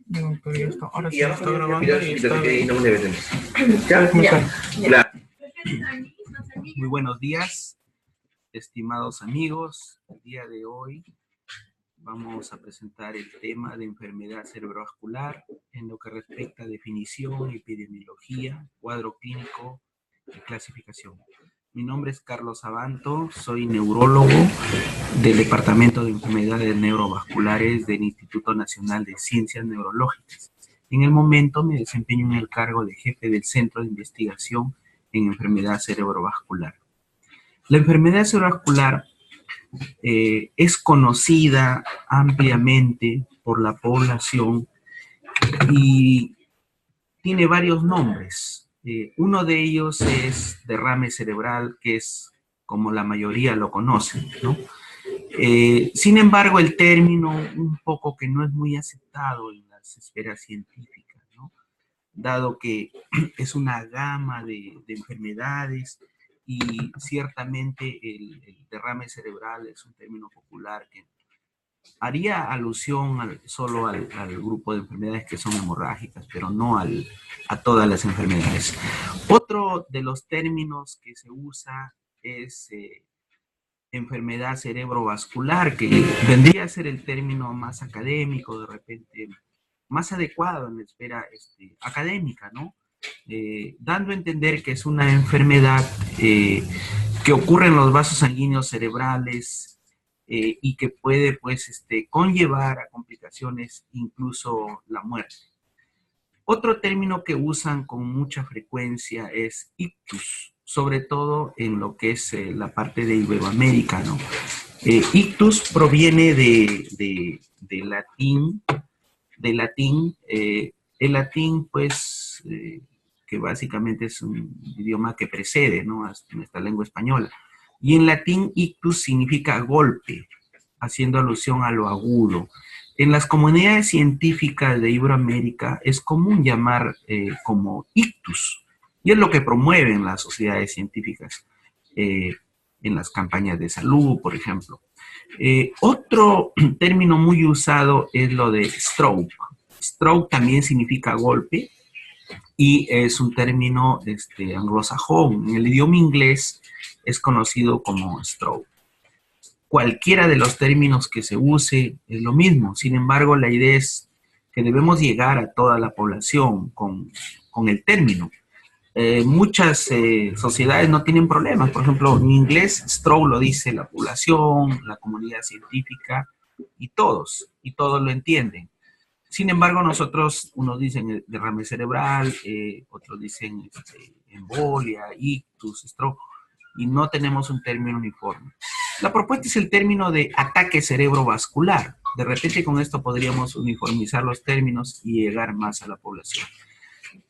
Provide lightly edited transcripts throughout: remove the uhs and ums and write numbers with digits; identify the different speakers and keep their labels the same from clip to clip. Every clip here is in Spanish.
Speaker 1: No, pero ya está. Ahora sí está grabando y está bien.
Speaker 2: Muy buenos días, estimados amigos. El día de hoy vamos a presentar el tema de enfermedad cerebrovascular en lo que respecta a definición, epidemiología, cuadro clínico y clasificación. Mi nombre es Carlos Abanto, soy neurólogo del Departamento de Enfermedades Neurovasculares del Instituto Nacional de Ciencias Neurológicas. En el momento me desempeño en el cargo de jefe del Centro de Investigación en Enfermedad Cerebrovascular. La enfermedad cerebrovascular es conocida ampliamente por la población y tiene varios nombres. Uno de ellos es derrame cerebral, que es como la mayoría lo conocen, ¿no? Sin embargo, el término un poco que no es muy aceptado en las esferas científicas, ¿no? Dado que es una gama de enfermedades y ciertamente el derrame cerebral es un término popular que haría alusión solo al grupo de enfermedades que son hemorrágicas, pero no a todas las enfermedades. Otro de los términos que se usa es enfermedad cerebrovascular, que vendría a ser el término más académico, de repente más adecuado en la esfera académica, ¿no? Dando a entender que es una enfermedad que ocurre en los vasos sanguíneos cerebrales y que puede, pues, conllevar a complicaciones, incluso la muerte. Otro término que usan con mucha frecuencia es ictus, sobre todo en lo que es la parte de Iberoamérica, ¿no? Ictus proviene de latín, el latín, pues, que básicamente es un idioma que precede, ¿no?, a nuestra lengua española. Y en latín, ictus significa golpe, haciendo alusión a lo agudo. En las comunidades científicas de Iberoamérica es común llamar como ictus, y es lo que promueven las sociedades científicas en las campañas de salud, por ejemplo. Otro término muy usado es lo de stroke. Stroke también significa golpe y es un término anglosajón. En el idioma inglés es conocido como stroke. Cualquiera de los términos que se use es lo mismo. Sin embargo, la idea es que debemos llegar a toda la población con el término. Muchas sociedades no tienen problemas. Por ejemplo, en inglés, stroke lo dice la población, la comunidad científica y todos lo entienden. Sin embargo, nosotros, unos dicen derrame cerebral, otros dicen embolia, ictus, stroke, y no tenemos un término uniforme. La propuesta es el término de ataque cerebrovascular. De repente con esto podríamos uniformizar los términos y llegar más a la población.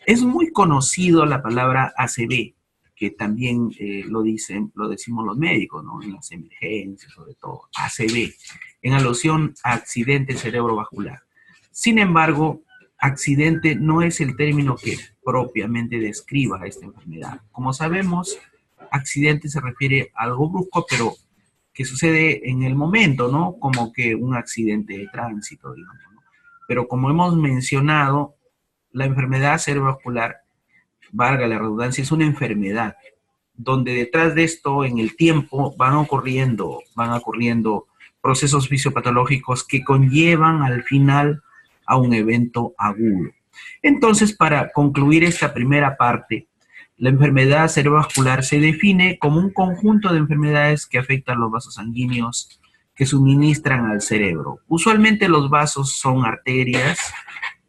Speaker 2: Es muy conocido la palabra ACV, que también lo decimos los médicos, ¿no?, en las emergencias, sobre todo, ACV, en alusión a accidente cerebrovascular. Sin embargo, accidente no es el término que propiamente describa esta enfermedad. Como sabemos, accidente se refiere a algo brusco, pero que sucede en el momento, ¿no?, como que un accidente de tránsito, digamos, ¿no? Pero como hemos mencionado, la enfermedad cerebrovascular, valga la redundancia, es una enfermedad donde detrás de esto, en el tiempo, van ocurriendo procesos fisiopatológicos que conllevan al final a un evento agudo. Entonces, para concluir esta primera parte, la enfermedad cerebrovascular se define como un conjunto de enfermedades que afectan los vasos sanguíneos que suministran al cerebro. Usualmente los vasos son arterias,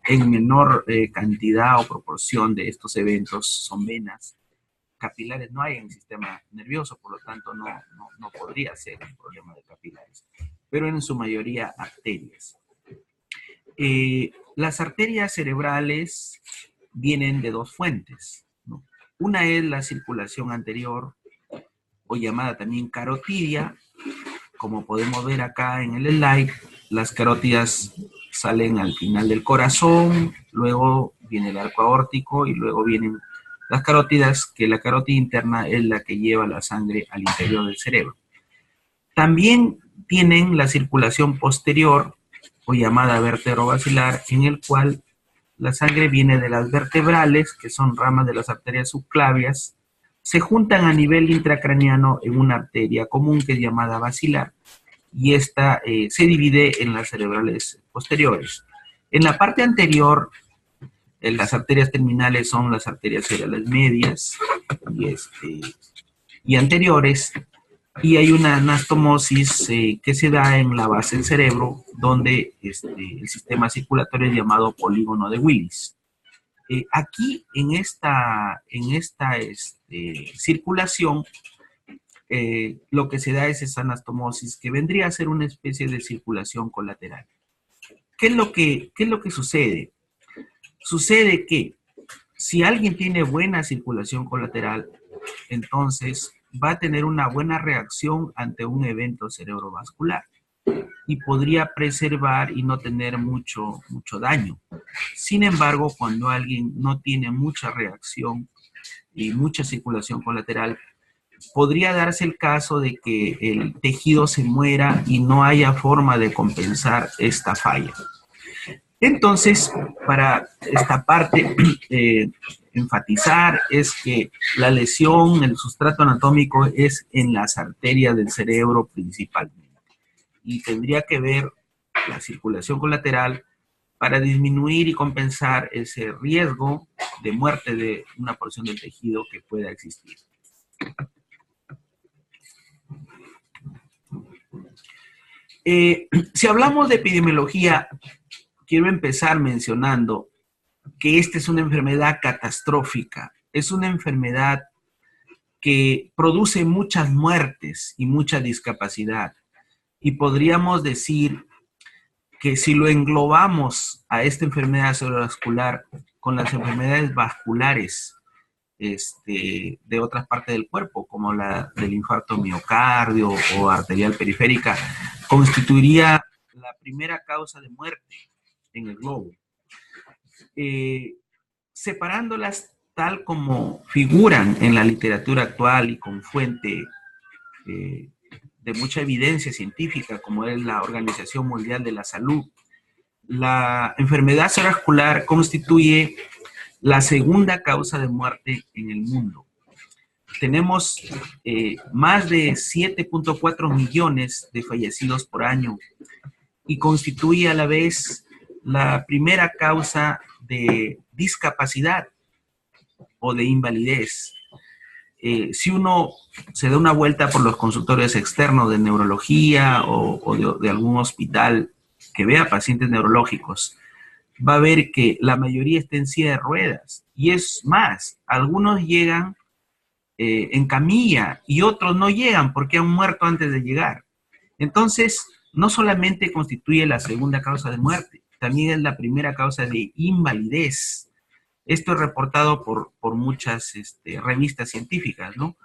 Speaker 2: en menor cantidad o proporción de estos eventos son venas. Capilares no hay en el sistema nervioso, por lo tanto no podría ser un problema de capilares, pero en su mayoría arterias. Las arterias cerebrales vienen de dos fuentes, ¿no? Una es la circulación anterior, o llamada también carotidia. Como podemos ver acá en el slide, las carótidas salen al final del corazón, luego viene el arco aórtico y luego vienen las carótidas, que la carótida interna es la que lleva la sangre al interior del cerebro. También tienen la circulación posterior, o llamada vertebrobasilar, en el cual la sangre viene de las vertebrales, que son ramas de las arterias subclavias, se juntan a nivel intracraniano en una arteria común que es llamada basilar, y esta se divide en las cerebrales posteriores. En la parte anterior, las arterias terminales son las arterias cerebrales medias y anteriores, y hay una anastomosis que se da en la base del cerebro, donde el sistema circulatorio es llamado polígono de Willis. Aquí, en esta circulación, lo que se da es esa anastomosis, que vendría a ser una especie de circulación colateral. ¿Qué es lo que sucede? Sucede que si alguien tiene buena circulación colateral, entonces va a tener una buena reacción ante un evento cerebrovascular y podría preservar y no tener mucho daño. Sin embargo, cuando alguien no tiene mucha reacción y mucha circulación colateral, podría darse el caso de que el tejido se muera y no haya forma de compensar esta falla. Entonces, para esta parte, enfatizar es que la lesión, el sustrato anatómico es en las arterias del cerebro principalmente. Y tendría que ver la circulación colateral para disminuir y compensar ese riesgo de muerte de una porción del tejido que pueda existir. Si hablamos de epidemiología, quiero empezar mencionando que esta es una enfermedad catastrófica. Es una enfermedad que produce muchas muertes y mucha discapacidad. Y podríamos decir que si lo englobamos a esta enfermedad cerebrovascular con las enfermedades vasculares de otras partes del cuerpo, como la del infarto miocardio o arterial periférica, constituiría la primera causa de muerte en el globo. Separándolas tal como figuran en la literatura actual y con fuente de mucha evidencia científica, como es la Organización Mundial de la Salud, la enfermedad cerebrovascular constituye la segunda causa de muerte en el mundo. Tenemos más de 7.4 millones de fallecidos por año y constituye a la vez la primera causa de discapacidad o de invalidez. Si uno se da una vuelta por los consultorios externos de neurología o de algún hospital que vea pacientes neurológicos, va a ver que la mayoría está en silla de ruedas. Y es más, algunos llegan en camilla y otros no llegan porque han muerto antes de llegar. Entonces, no solamente constituye la segunda causa de muerte, también es la primera causa de invalidez. Esto es reportado por muchas revistas científicas, ¿no?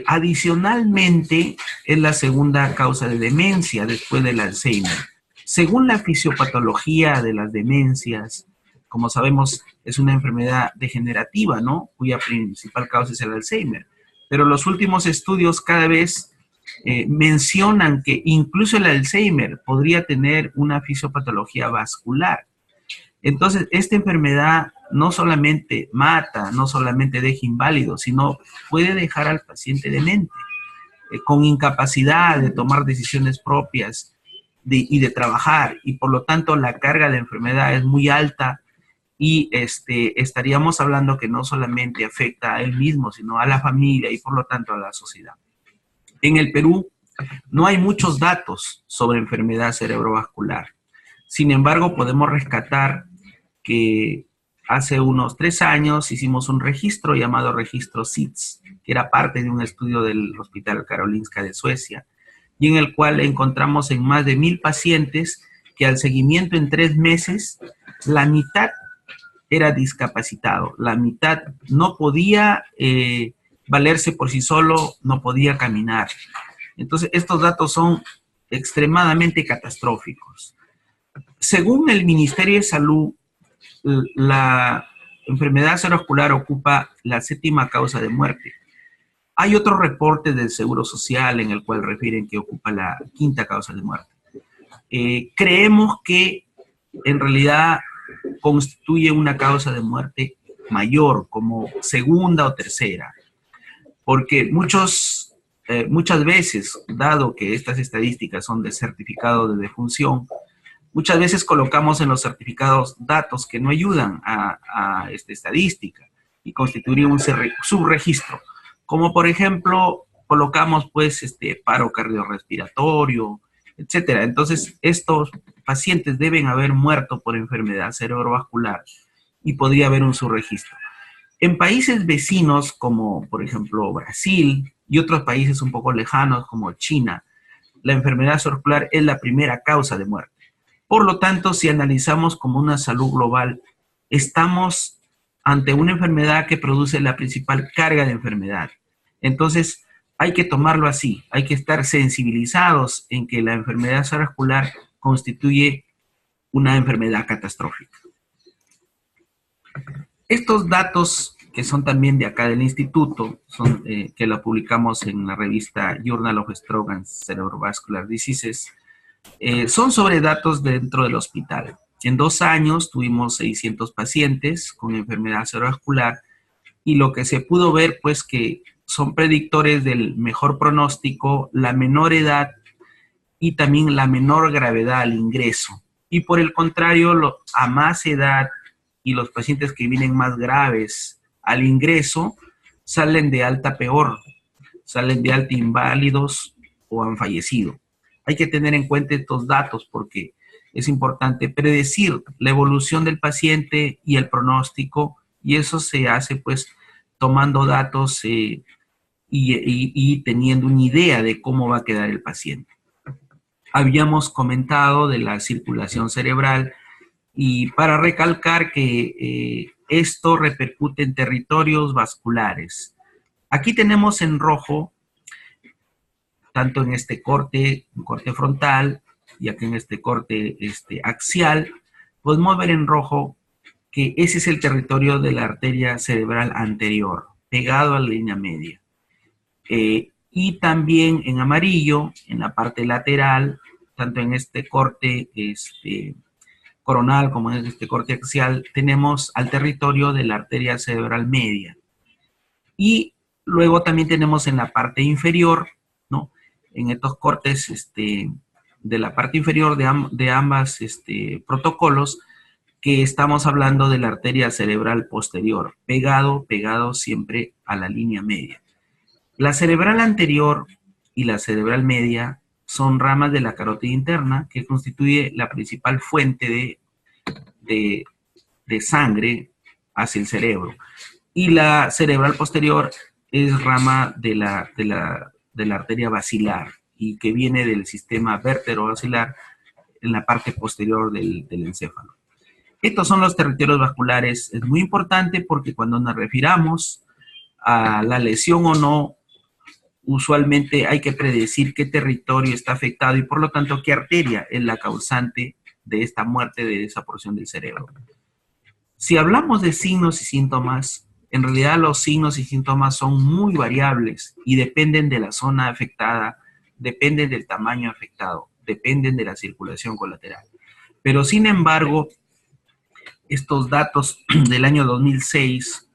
Speaker 2: Adicionalmente, es la segunda causa de demencia después del Alzheimer. Según la fisiopatología de las demencias, como sabemos, es una enfermedad degenerativa, ¿no? Cuya principal causa es el Alzheimer. Pero los últimos estudios cada vez mencionan que incluso el Alzheimer podría tener una fisiopatología vascular. Entonces, esta enfermedad no solamente mata, no solamente deja inválido, sino puede dejar al paciente demente, con incapacidad de tomar decisiones propias y de trabajar, y por lo tanto la carga de enfermedad es muy alta y estaríamos hablando que no solamente afecta a él mismo, sino a la familia y por lo tanto a la sociedad. En el Perú no hay muchos datos sobre enfermedad cerebrovascular. Sin embargo, podemos rescatar que hace unos 3 años hicimos un registro llamado registro SIDS, que era parte de un estudio del Hospital Karolinska de Suecia, y en el cual encontramos en más de 1000 pacientes que al seguimiento en 3 meses, la mitad era discapacitado, la mitad no podía valerse por sí solo, no podía caminar. Entonces, estos datos son extremadamente catastróficos. Según el Ministerio de Salud, la enfermedad cerebrovascular ocupa la 7ª causa de muerte. Hay otros reportes del Seguro Social en el cual refieren que ocupa la quinta causa de muerte. Creemos que en realidad constituye una causa de muerte mayor, como segunda o tercera, porque muchas veces, dado que estas estadísticas son de certificado de defunción, muchas veces colocamos en los certificados datos que no ayudan a esta estadística y constituiría un subregistro, como por ejemplo colocamos pues paro cardiorrespiratorio, etcétera. Entonces estos pacientes deben haber muerto por enfermedad cerebrovascular y podría haber un subregistro. En países vecinos como por ejemplo Brasil y otros países un poco lejanos como China, la enfermedad cerebrovascular es la primera causa de muerte. Por lo tanto, si analizamos como una salud global, estamos ante una enfermedad que produce la principal carga de enfermedad. Entonces, hay que tomarlo así, hay que estar sensibilizados en que la enfermedad cerebrovascular constituye una enfermedad catastrófica. Estos datos, que son también de acá del instituto, son, que lo publicamos en la revista Journal of Stroke and Cerebrovascular Diseases, son sobre datos dentro del hospital. En 2 años tuvimos 600 pacientes con enfermedad cerebrovascular y lo que se pudo ver, pues, que son predictores del mejor pronóstico, la menor edad y también la menor gravedad al ingreso. Y por el contrario, a más edad y los pacientes que vienen más graves al ingreso, salen de alta peor, salen de alta inválidos o han fallecido. Hay que tener en cuenta estos datos porque es importante predecir la evolución del paciente y el pronóstico, y eso se hace pues tomando datos y teniendo una idea de cómo va a quedar el paciente. Habíamos comentado de la circulación cerebral y para recalcar que esto repercute en territorios vasculares. Aquí tenemos en rojo, tanto en este corte frontal y aquí en este corte axial, podemos ver en rojo que ese es el territorio de la arteria cerebral anterior, pegado a la línea media. Y también en amarillo, en la parte lateral, tanto en este corte coronal como en este corte axial, tenemos al territorio de la arteria cerebral media. Y luego también tenemos en la parte inferior, ¿no? En estos cortes de la parte inferior de ambas protocolos, que estamos hablando de la arteria cerebral posterior, pegado siempre a la línea media. La cerebral anterior y la cerebral media son ramas de la carótida interna que constituye la principal fuente de sangre hacia el cerebro. Y la cerebral posterior es rama de la arteria basilar y que viene del sistema vértebro-basilar en la parte posterior del encéfalo. Estos son los territorios vasculares. Es muy importante porque cuando nos refiramos a la lesión o no, usualmente hay que predecir qué territorio está afectado y por lo tanto qué arteria es la causante de esta muerte de esa porción del cerebro. Si hablamos de signos y síntomas, en realidad los signos y síntomas son muy variables y dependen de la zona afectada, dependen del tamaño afectado, dependen de la circulación colateral. Pero sin embargo, estos datos del año 2006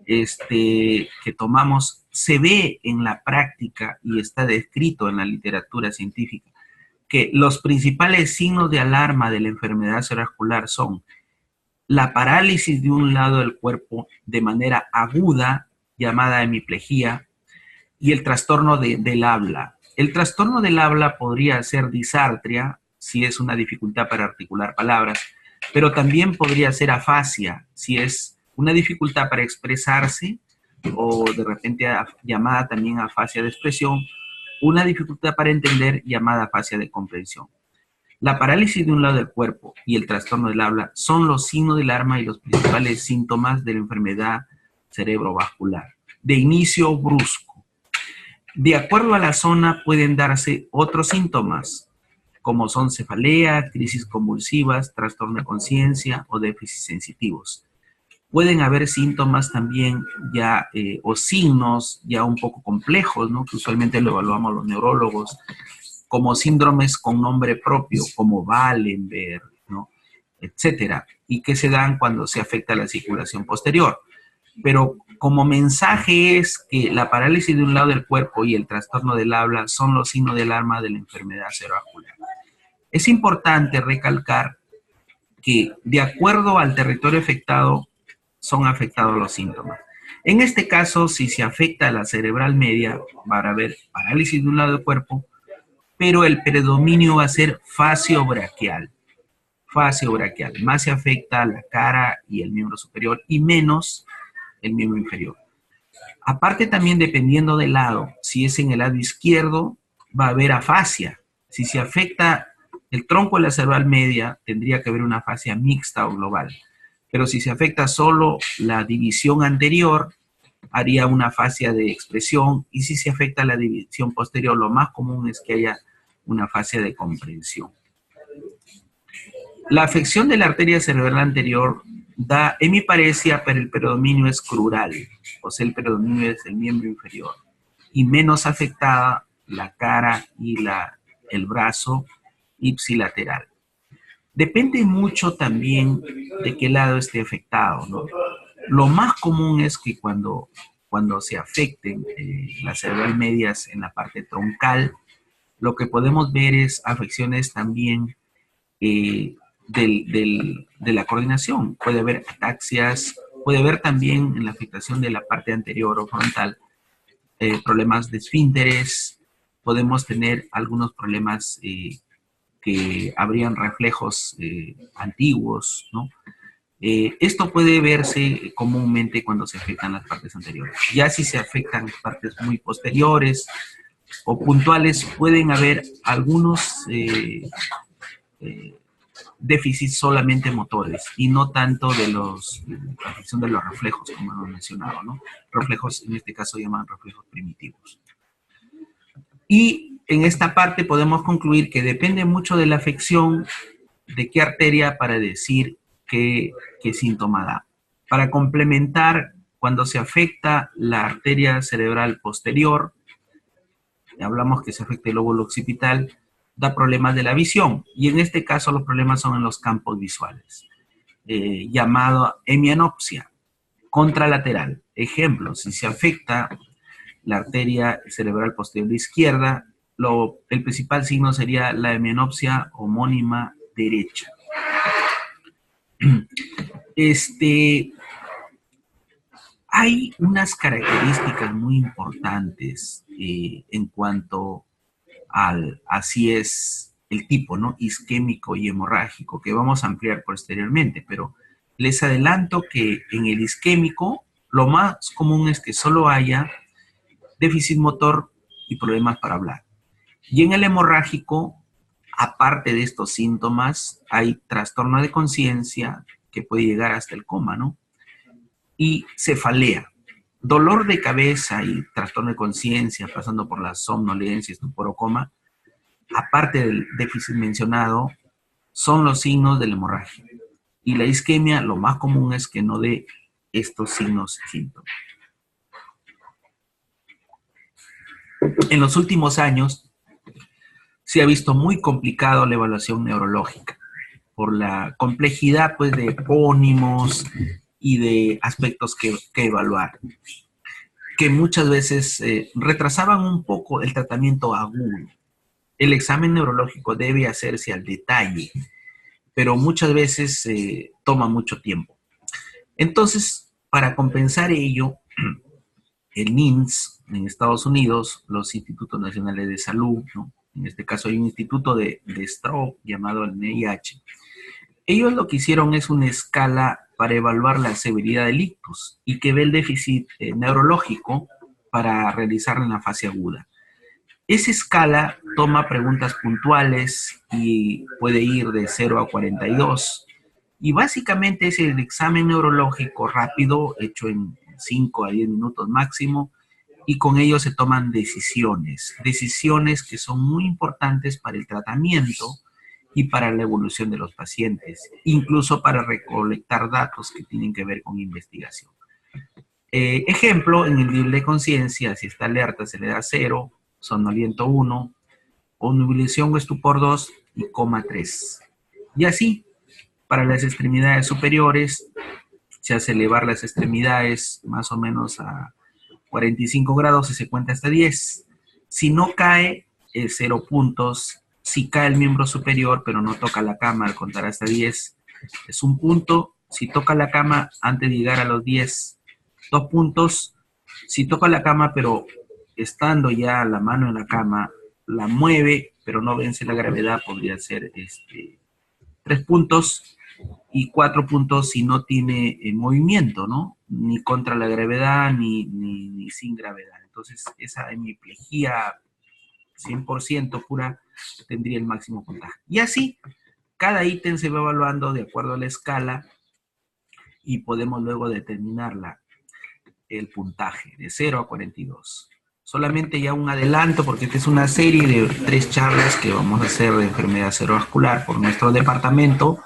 Speaker 2: que tomamos, se ve en la práctica y está descrito en la literatura científica que los principales signos de alarma de la enfermedad cerebrovascular son la parálisis de un lado del cuerpo de manera aguda, llamada hemiplegia, y el trastorno del habla. El trastorno del habla podría ser disartria, si es una dificultad para articular palabras, pero también podría ser afasia, si es una dificultad para expresarse, o de repente llamada también afasia de expresión, una dificultad para entender llamada afasia de comprensión. La parálisis de un lado del cuerpo y el trastorno del habla son los signos del alarma y los principales síntomas de la enfermedad cerebrovascular, de inicio brusco. De acuerdo a la zona pueden darse otros síntomas, como son cefalea, crisis convulsivas, trastorno de conciencia o déficits sensitivos. Pueden haber síntomas también ya, o signos ya un poco complejos, ¿no? Que usualmente lo evaluamos los neurólogos, como síndromes con nombre propio, como Wallenberg, ¿no? Etcétera, y que se dan cuando se afecta la circulación posterior. Pero como mensaje es que la parálisis de un lado del cuerpo y el trastorno del habla son los signos de alarma de la enfermedad cerebrovascular. Es importante recalcar que de acuerdo al territorio afectado son afectados los síntomas. En este caso, si se afecta a la cerebral media, va a haber parálisis de un lado del cuerpo, pero el predominio va a ser facio-braquial. Facio-braquial. Más se afecta a la cara y el miembro superior y menos el miembro inferior. Aparte también, dependiendo del lado, si es en el lado izquierdo, va a haber afasia. Si se afecta el tronco de la cerebral media, tendría que haber una afasia mixta o global. Pero si se afecta solo la división anterior, haría una afasia de expresión, y si se afecta la división posterior, lo más común es que haya una afasia de comprensión. La afección de la arteria cerebral anterior da hemiparesia, pero el predominio es crural, o sea, el predominio es el miembro inferior, y menos afectada la cara y el brazo ipsilateral. Depende mucho también de qué lado esté afectado, ¿no? Lo más común es que cuando se afecten las cerebral medias en la parte troncal, lo que podemos ver es afecciones también de la coordinación. Puede haber ataxias, puede haber también en la afectación de la parte anterior o frontal problemas de esfínteres, podemos tener algunos problemas que habrían reflejos antiguos, ¿no? Esto puede verse comúnmente cuando se afectan las partes anteriores. Ya si se afectan las partes muy posteriores o puntuales, pueden haber algunos déficits solamente motores y no tanto de la afección de los reflejos, como hemos mencionado, ¿no? Reflejos, en este caso, llaman reflejos primitivos. Y en esta parte podemos concluir que depende mucho de la afección de qué arteria para decir qué síntoma da. Para complementar, cuando se afecta la arteria cerebral posterior, hablamos que se afecta el lóbulo occipital, da problemas de la visión, y en este caso los problemas son en los campos visuales, llamado hemianopsia contralateral. Ejemplo, si se afecta la arteria cerebral posterior izquierda, el principal signo sería la hemianopsia homónima derecha. Hay unas características muy importantes en cuanto así es el tipo, ¿no? Isquémico y hemorrágico, que vamos a ampliar posteriormente, pero les adelanto que en el isquémico lo más común es que solo haya déficit motor y problemas para hablar. Y en el hemorrágico, aparte de estos síntomas, hay trastorno de conciencia que puede llegar hasta el coma, ¿no? Y cefalea, dolor de cabeza y trastorno de conciencia, pasando por la somnolencia, estupor o coma, aparte del déficit mencionado, son los signos de la hemorragia. Y la isquemia, lo más común es que no dé estos signos y síntomas. En los últimos años se ha visto muy complicado la evaluación neurológica por la complejidad, pues, de epónimos y de aspectos que evaluar, que muchas veces retrasaban un poco el tratamiento agudo. El examen neurológico debe hacerse al detalle, pero muchas veces toma mucho tiempo. Entonces, para compensar ello, el NIMS en Estados Unidos, los Institutos Nacionales de Salud, ¿no? En este caso hay un instituto de stroke llamado el NIH. Ellos lo que hicieron es una escala para evaluar la severidad del ictus y que ve el déficit neurológico para realizarla en la fase aguda. Esa escala toma preguntas puntuales y puede ir de 0 a 42. Y básicamente es el examen neurológico rápido, hecho en 5 a 10 minutos máximo, y con ello se toman decisiones que son muy importantes para el tratamiento y para la evolución de los pacientes, incluso para recolectar datos que tienen que ver con investigación. Ejemplo, en el nivel de conciencia, si está alerta se le da 0, somnoliento 1, obnubilación o estupor 2 y coma 3. Y así, para las extremidades superiores, se hace elevar las extremidades más o menos a 45 grados y se cuenta hasta 10. Si no cae, 0 puntos. Si cae el miembro superior, pero no toca la cama al contar hasta 10, es 1 punto. Si toca la cama antes de llegar a los 10, 2 puntos. Si toca la cama, pero estando ya la mano en la cama, la mueve, pero no vence la gravedad, podría ser 3 puntos. Y 4 puntos si no tiene movimiento, ¿no? Ni contra la gravedad, ni sin gravedad. Entonces, esa hemiplegia 100% pura tendría el máximo puntaje. Y así, cada ítem se va evaluando de acuerdo a la escala y podemos luego determinar el puntaje de 0 a 42. Solamente ya un adelanto, porque esta es una serie de 3 charlas que vamos a hacer de enfermedad cerebrovascular por nuestro departamento.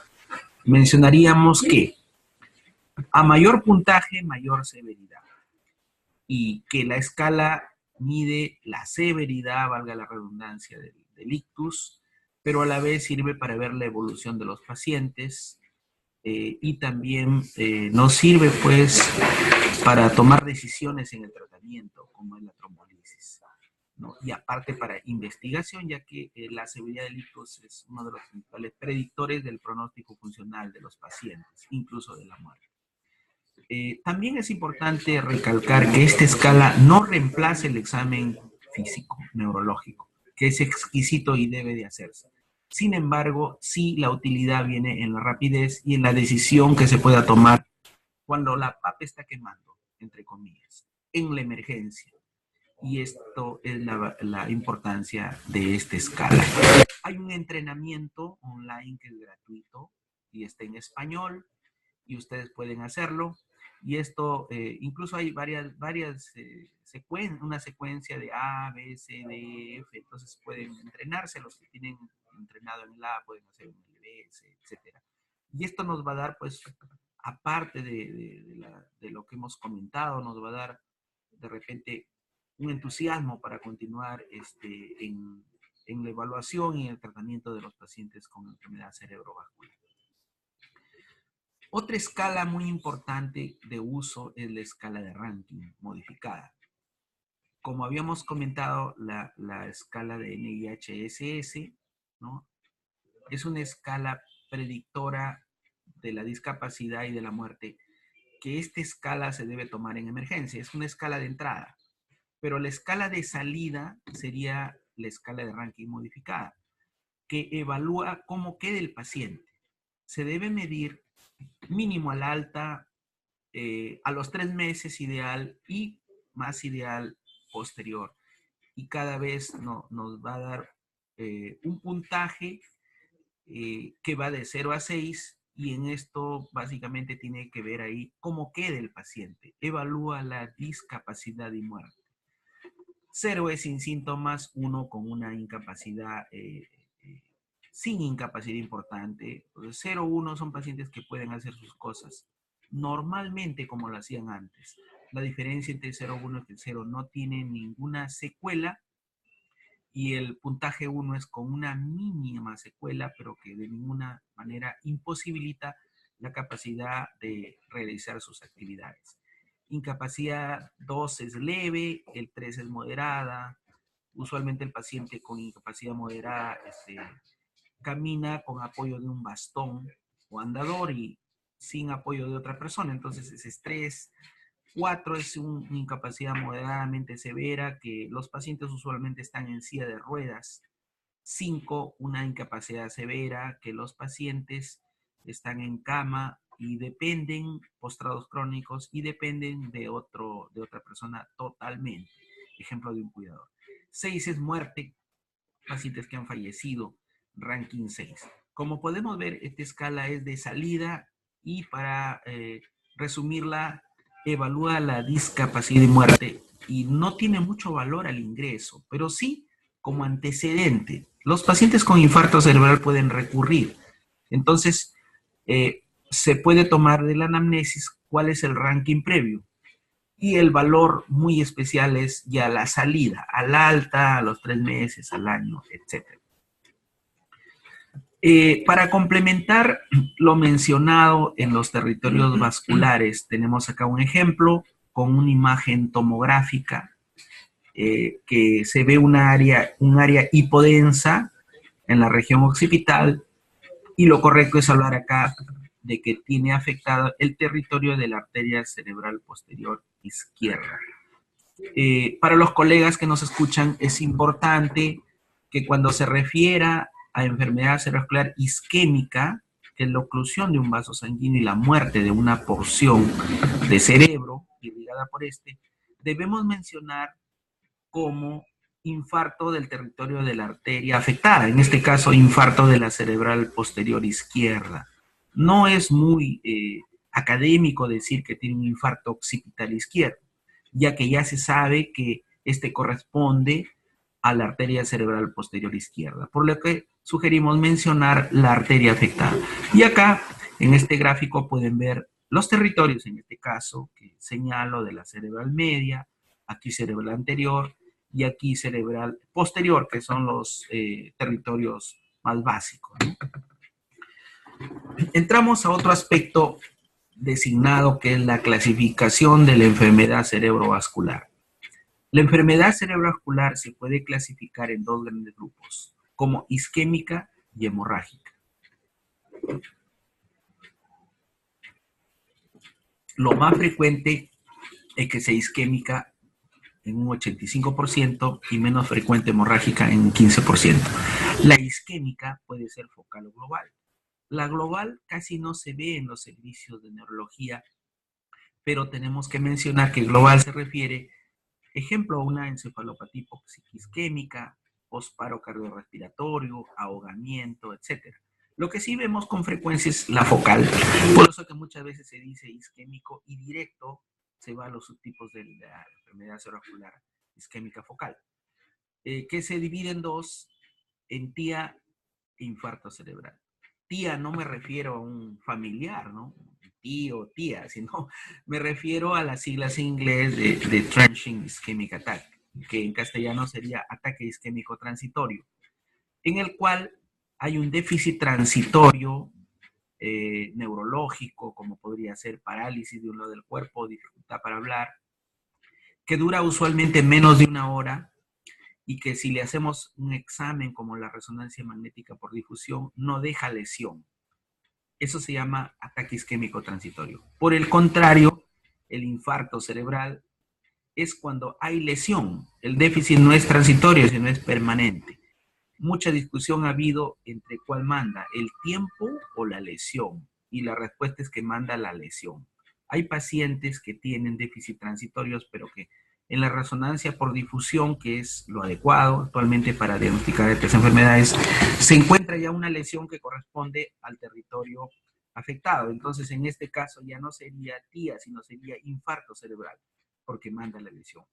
Speaker 2: Mencionaríamos que a mayor puntaje, mayor severidad. Y que la escala mide la severidad, valga la redundancia, del ictus, pero a la vez sirve para ver la evolución de los pacientes y también nos sirve pues para tomar decisiones en el tratamiento, como es la trombolisis, ¿no? Y aparte para investigación, ya que la severidad del ictus es uno de los principales predictores del pronóstico funcional de los pacientes, incluso de la muerte. También es importante recalcar que esta escala no reemplaza el examen físico, neurológico, que es exquisito y debe de hacerse. Sin embargo, sí la utilidad viene en la rapidez y en la decisión que se pueda tomar cuando la papa está quemando, entre comillas, en la emergencia. Y esto es la importancia de esta escala. Hay un entrenamiento online que es gratuito y está en español y ustedes pueden hacerlo. Y esto, incluso hay una secuencia de A, B, C, D, F, entonces pueden entrenarse, los que tienen entrenado en el A pueden hacer en el B, C, etc. Y esto nos va a dar, pues, aparte de lo que hemos comentado, nos va a dar de repente un entusiasmo para continuar en la evaluación y el tratamiento de los pacientes con enfermedad cerebrovascular. Otra escala muy importante de uso es la escala de Rankin modificada. Como habíamos comentado, la escala de NIHSS, ¿no? Es una escala predictora de la discapacidad y de la muerte, que esta escala se debe tomar en emergencia. Es una escala de entrada, pero la escala de salida sería la escala de Rankin modificada, que evalúa cómo queda el paciente. Se debe medir mínimo al alta, a los 3 meses ideal y más ideal posterior. Y cada vez nos va a dar un puntaje que va de 0 a 6 y en esto básicamente tiene que ver ahí cómo queda el paciente. Evalúa la discapacidad y muerte. 0 es sin síntomas, 1 con una incapacidad sin incapacidad importante. 0, 1 son pacientes que pueden hacer sus cosas normalmente como lo hacían antes. La diferencia entre el 0 y 1 es que el 0 no tiene ninguna secuela y el puntaje 1 es con una mínima secuela, pero que de ninguna manera imposibilita la capacidad de realizar sus actividades. Incapacidad 2 es leve, el 3 es moderada. Usualmente el paciente con incapacidad moderada camina con apoyo de un bastón o andador y sin apoyo de otra persona, entonces es estrés. 4 es una incapacidad moderadamente severa, que los pacientes usualmente están en silla de ruedas. 5, una incapacidad severa, que los pacientes están en cama y dependen, postrados crónicos, y dependen de otra persona totalmente. Ejemplo de un cuidador. 6 es muerte, pacientes que han fallecido, ranking 6. Como podemos ver, esta escala es de salida y para resumirla, evalúa la discapacidad y muerte y no tiene mucho valor al ingreso, pero sí como antecedente. Los pacientes con infarto cerebral pueden recurrir. Entonces, se puede tomar de la anamnesis cuál es el ranking previo. Y el valor muy especial es ya la salida, al alta, a los 3 meses, al año, etc. Para complementar lo mencionado en los territorios vasculares, tenemos acá un ejemplo con una imagen tomográfica que se ve un área hipodensa en la región occipital, y lo correcto es hablar acá de que tiene afectado el territorio de la arteria cerebral posterior izquierda. Para los colegas que nos escuchan, es importante que cuando se refiera a enfermedad cerebrovascular isquémica, que es la oclusión de un vaso sanguíneo y la muerte de una porción de cerebro irrigada por este, debemos mencionar como infarto del territorio de la arteria afectada, en este caso infarto de la cerebral posterior izquierda. No es muy académico decir que tiene un infarto occipital izquierdo, ya que ya se sabe que este corresponde a la arteria cerebral posterior izquierda, por lo que sugerimos mencionar la arteria afectada. Y acá, en este gráfico, pueden ver los territorios, en este caso, que señalo de la cerebral media, aquí cerebral anterior, y aquí cerebral posterior, que son los territorios más básicos, ¿no? Entramos a otro aspecto designado, que es la clasificación de la enfermedad cerebrovascular. La enfermedad cerebrovascular se puede clasificar en 2 grandes grupos, como isquémica y hemorrágica. Lo más frecuente es que sea isquémica en un 85% y menos frecuente hemorrágica en un 15%. La isquémica puede ser focal o global. La global casi no se ve en los servicios de neurología, pero tenemos que mencionar que global se refiere, ejemplo, a una encefalopatía hipóxica isquémica, posparo cardiorrespiratorio, ahogamiento, etc. Lo que sí vemos con frecuencia es la focal, por eso que muchas veces se dice isquémico y directo se va a los subtipos de la enfermedad cerebrovascular isquémica focal, que se divide en 2, en TIA e infarto cerebral. Tía no me refiero a un familiar, ¿no? Tío, tía, sino me refiero a las siglas en inglés de Transient Ischemic Attack, que en castellano sería ataque isquémico transitorio, en el cual hay un déficit transitorio neurológico, como podría ser parálisis de un lado del cuerpo, dificultad para hablar, que dura usualmente menos de 1 hora, y que si le hacemos un examen como la resonancia magnética por difusión, no deja lesión. Eso se llama ataque isquémico transitorio. Por el contrario, el infarto cerebral es cuando hay lesión. El déficit no es transitorio, sino es permanente. Mucha discusión ha habido entre cuál manda, el tiempo o la lesión. Y la respuesta es que manda la lesión. Hay pacientes que tienen déficit transitorios, pero que en la resonancia por difusión, que es lo adecuado actualmente para diagnosticar estas enfermedades, se encuentra ya una lesión que corresponde al territorio afectado. Entonces, en este caso ya no sería TIA, sino sería infarto cerebral, porque manda la lesión.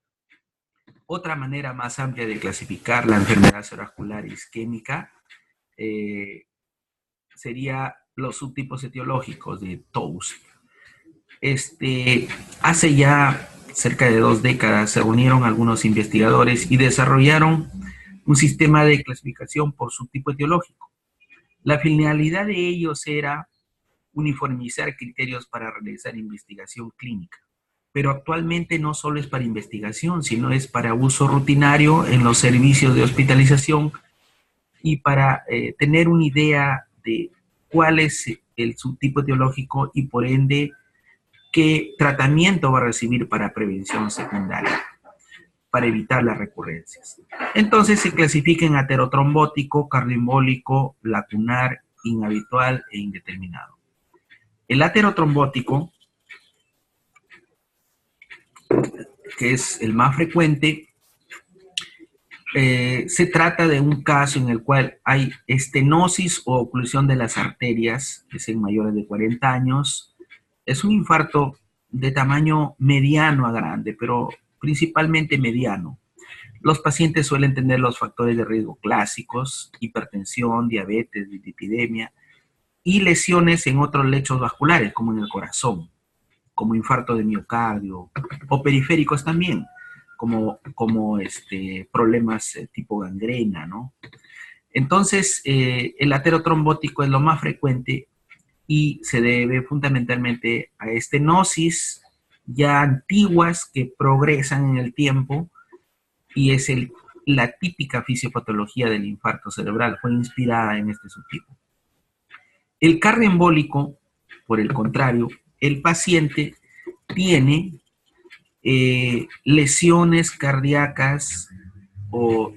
Speaker 2: Otra manera más amplia de clasificar la enfermedad cerebrovascular isquémica sería los subtipos etiológicos de TOUS. Hace ya cerca de 2 décadas se reunieron algunos investigadores y desarrollaron un sistema de clasificación por subtipo etiológico. La finalidad de ellos era uniformizar criterios para realizar investigación clínica, pero actualmente no solo es para investigación, sino es para uso rutinario en los servicios de hospitalización y para tener una idea de cuál es el subtipo etiológico y por ende qué tratamiento va a recibir para prevención secundaria, para evitar las recurrencias. Entonces se clasifica en aterotrombótico, cardioembólico, lacunar, inhabitual e indeterminado. El aterotrombótico, que es el más frecuente, se trata de un caso en el cual hay estenosis o oclusión de las arterias, que es en mayores de 40 años. Es un infarto de tamaño mediano a grande, pero principalmente mediano. Los pacientes suelen tener los factores de riesgo clásicos: hipertensión, diabetes, dislipidemia y lesiones en otros lechos vasculares, como en el corazón, como infarto de miocardio, o periféricos también, como problemas tipo gangrena, ¿no? Entonces, el aterotrombótico es lo más frecuente y se debe fundamentalmente a estenosis ya antiguas que progresan en el tiempo, y es la típica fisiopatología del infarto cerebral, fue inspirada en este subtipo. El cardioembólico, por el contrario, el paciente tiene lesiones cardíacas o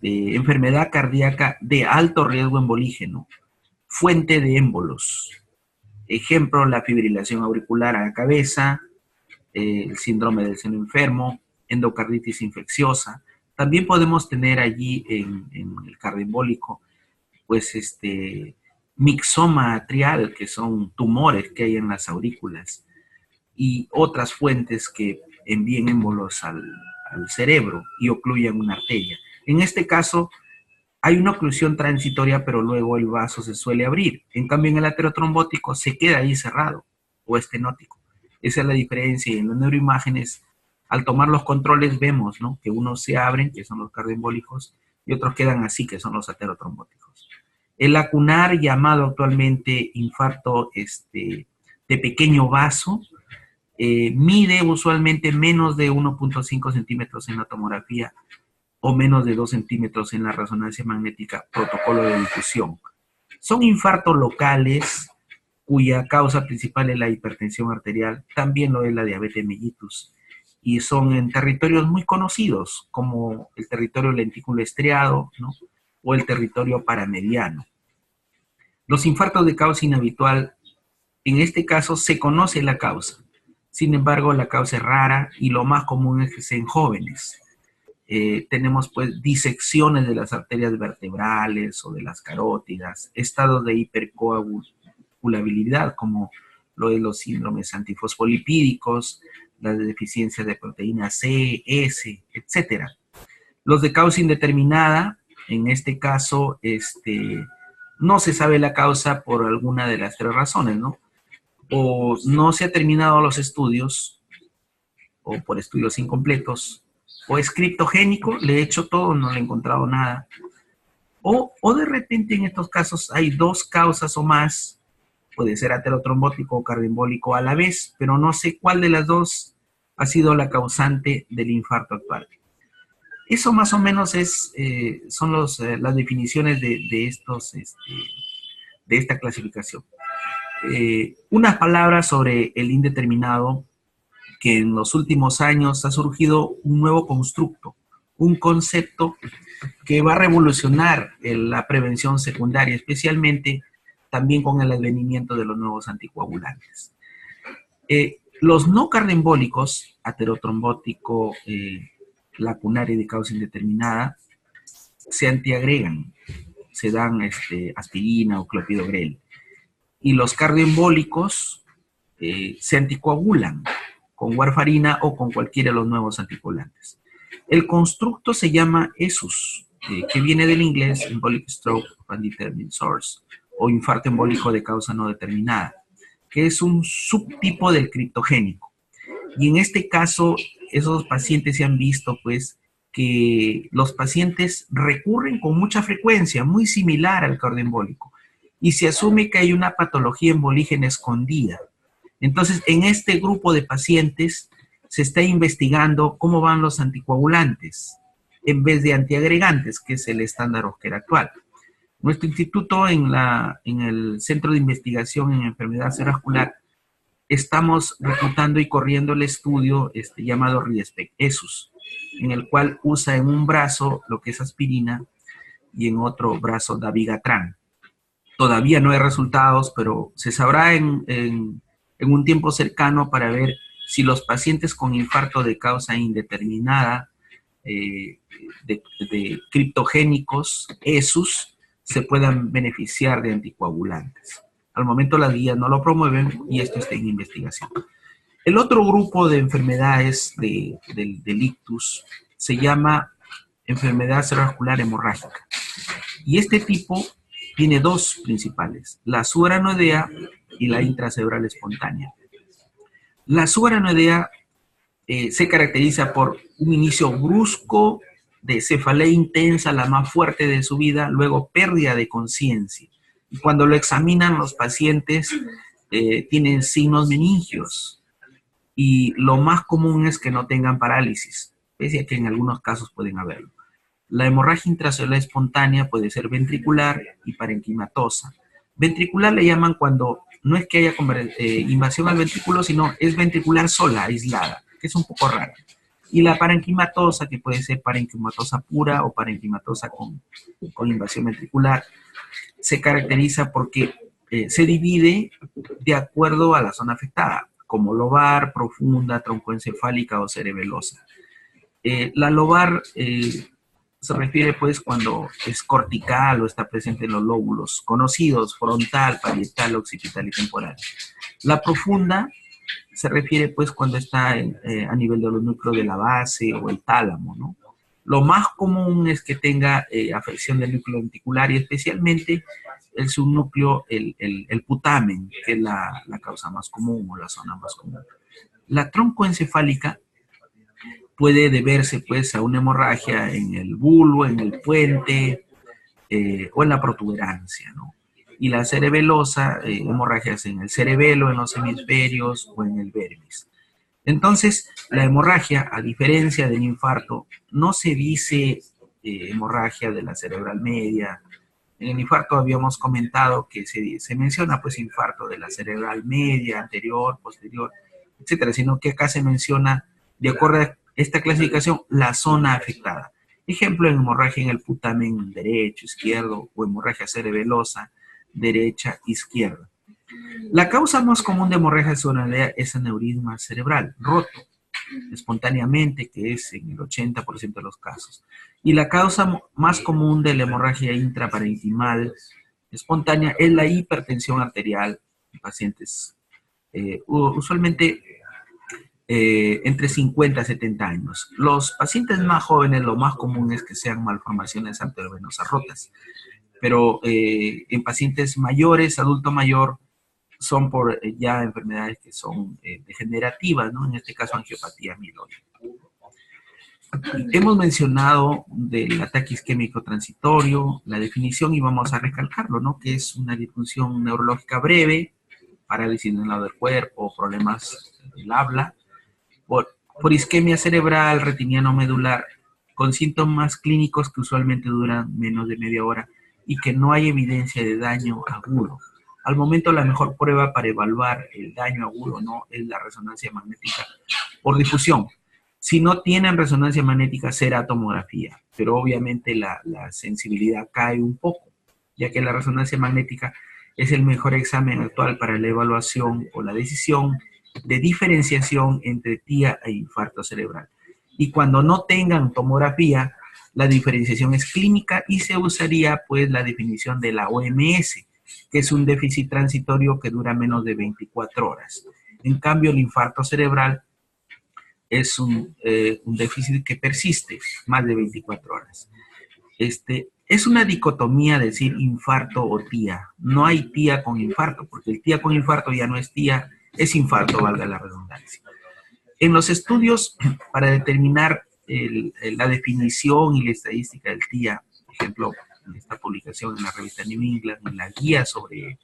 Speaker 2: enfermedad cardíaca de alto riesgo embolígeno, fuente de émbolos. Ejemplo, la fibrilación auricular a la cabeza, el síndrome del seno enfermo, endocarditis infecciosa. También podemos tener allí en el cardioembólico, pues mixoma atrial, que son tumores que hay en las aurículas, y otras fuentes que envíen émbolos al cerebro y ocluyan una arteria. En este caso, hay una oclusión transitoria, pero luego el vaso se suele abrir. En cambio, en el aterotrombótico se queda ahí cerrado o estenótico. Esa es la diferencia. Y en las neuroimágenes, al tomar los controles, vemos, ¿no?, que unos se abren, que son los cardioembólicos, y otros quedan así, que son los aterotrombóticos. El lacunar, llamado actualmente infarto de pequeño vaso, mide usualmente menos de 1.5 centímetros en la tomografía o menos de 2 centímetros en la resonancia magnética, protocolo de difusión. Son infartos locales cuya causa principal es la hipertensión arterial, también lo es la diabetes mellitus, y son en territorios muy conocidos, como el territorio lentículo estriado, ¿no?, o el territorio paramediano. Los infartos de causa inhabitual, en este caso se conoce la causa, sin embargo la causa es rara y lo más común es que sea en jóvenes. Tenemos pues disecciones de las arterias vertebrales o de las carótidas, estados de hipercoagulabilidad como lo de los síndromes antifosfolipídicos, las deficiencias de proteína C, S, etc. Los de causa indeterminada, en este caso, no se sabe la causa por alguna de las tres razones, ¿no? O no se ha terminado los estudios, o por estudios incompletos, o es criptogénico, le he hecho todo, no le he encontrado nada. O de repente en estos casos hay dos causas o más, puede ser aterotrombótico o cardioembólico a la vez, pero no sé cuál de las dos ha sido la causante del infarto actual. Eso más o menos son las definiciones de esta clasificación. Unas palabras sobre el indeterminado, que en los últimos años ha surgido un nuevo constructo, un concepto que va a revolucionar la prevención secundaria, especialmente también con el advenimiento de los nuevos anticoagulantes. Los no cardioembólicos, aterotrombótico, lacunar y de causa indeterminada, se antiagregan, se dan aspirina o clopidogrel. Y los cardioembólicos se anticoagulan con warfarina o con cualquiera de los nuevos anticoagulantes. El constructo se llama ESUS, que viene del inglés Embolic Stroke of Undetermined Source, o infarto embólico de causa no determinada, que es un subtipo del criptogénico. Y en este caso, esos pacientes se han visto, pues, que los pacientes recurren con mucha frecuencia, muy similar al cardioembólico, y se asume que hay una patología embolígena escondida. Entonces, en este grupo de pacientes se está investigando cómo van los anticoagulantes en vez de antiagregantes, que es el estándar Oscar actual. Nuestro instituto en el Centro de Investigación en Enfermedad Cerebrovascular estamos reclutando y corriendo el estudio llamado RIDESPEC, ESUS, en el cual usa en un brazo lo que es aspirina y en otro brazo dabigatran. Todavía no hay resultados, pero se sabrá en un tiempo cercano para ver si los pacientes con infarto de causa indeterminada, de criptogénicos, ESUS, se puedan beneficiar de anticoagulantes. Al momento las guías no lo promueven y esto está en investigación. El otro grupo de enfermedades del ictus se llama enfermedad cerebrovascular hemorrágica. Y este tipo tiene dos principales, la subaranoidea y la intracerebral espontánea. La subaranoidea se caracteriza por un inicio brusco de cefalea intensa, la más fuerte de su vida, luego pérdida de conciencia. Y cuando lo examinan los pacientes, tienen signos meningios. Y lo más común es que no tengan parálisis, pese a que en algunos casos pueden haberlo. La hemorragia intracelular espontánea puede ser ventricular y parenquimatosa. Ventricular le llaman cuando no es que haya invasión al ventrículo, sino es ventricular sola, aislada, que es un poco raro. Y la parenquimatosa, que puede ser parenquimatosa pura o parenquimatosa con invasión ventricular, se caracteriza porque se divide de acuerdo a la zona afectada, como lobar, profunda, troncoencefálica o cerebelosa. La lobar se refiere pues cuando es cortical o está presente en los lóbulos conocidos, frontal, parietal, occipital y temporal. La profunda se refiere pues cuando está a nivel de los núcleos de la base o el tálamo, ¿no? Lo más común es que tenga afección del núcleo ventricular y especialmente el subnúcleo, el putamen, que es la causa más común o la zona más común. La troncoencefálica puede deberse pues a una hemorragia en el bulbo, en el puente o en la protuberancia, ¿no? Y la cerebelosa, hemorragias en el cerebelo, en los hemisferios o en el vermis. Entonces, la hemorragia, a diferencia del infarto, no se dice hemorragia de la cerebral media. En el infarto habíamos comentado que se menciona pues infarto de la cerebral media, anterior, posterior, etcétera, sino que acá se menciona, de acuerdo a esta clasificación, la zona afectada. Ejemplo, hemorragia en el putamen derecho, izquierdo, o hemorragia cerebelosa, derecha, izquierda. La causa más común de hemorragia cerebral es aneurisma cerebral, roto, espontáneamente, que es en el 80% de los casos. Y la causa más común de la hemorragia intraparenquimal espontánea es la hipertensión arterial en pacientes usualmente entre 50 a 70 años. Los pacientes más jóvenes, lo más común es que sean malformaciones arteriovenosas rotas, pero en pacientes mayores, adulto mayor, son por ya enfermedades que son degenerativas, ¿no? En este caso, angiopatía amiloide. Hemos mencionado del ataque isquémico transitorio, la definición, y vamos a recalcarlo, ¿no? Que es una disfunción neurológica breve, parálisis en el lado del cuerpo, problemas del habla, por isquemia cerebral, retiniano medular, con síntomas clínicos que usualmente duran menos de media hora y que no hay evidencia de daño agudo. Al momento, la mejor prueba para evaluar el daño agudo no es la resonancia magnética por difusión. Si no tienen resonancia magnética, será tomografía, pero obviamente la sensibilidad cae un poco, ya que la resonancia magnética es el mejor examen actual para la evaluación o la decisión de diferenciación entre TIA e infarto cerebral. Y cuando no tengan tomografía, la diferenciación es clínica y se usaría pues la definición de la OMS, que es un déficit transitorio que dura menos de 24 horas. En cambio, el infarto cerebral es un déficit que persiste más de 24 horas. Es una dicotomía decir infarto o TIA. No hay TIA con infarto, porque el TIA con infarto ya no es TIA, es infarto, valga la redundancia. En los estudios para determinar la definición y la estadística del TIA, por ejemplo, en esta publicación en la revista New England, en la guía sobre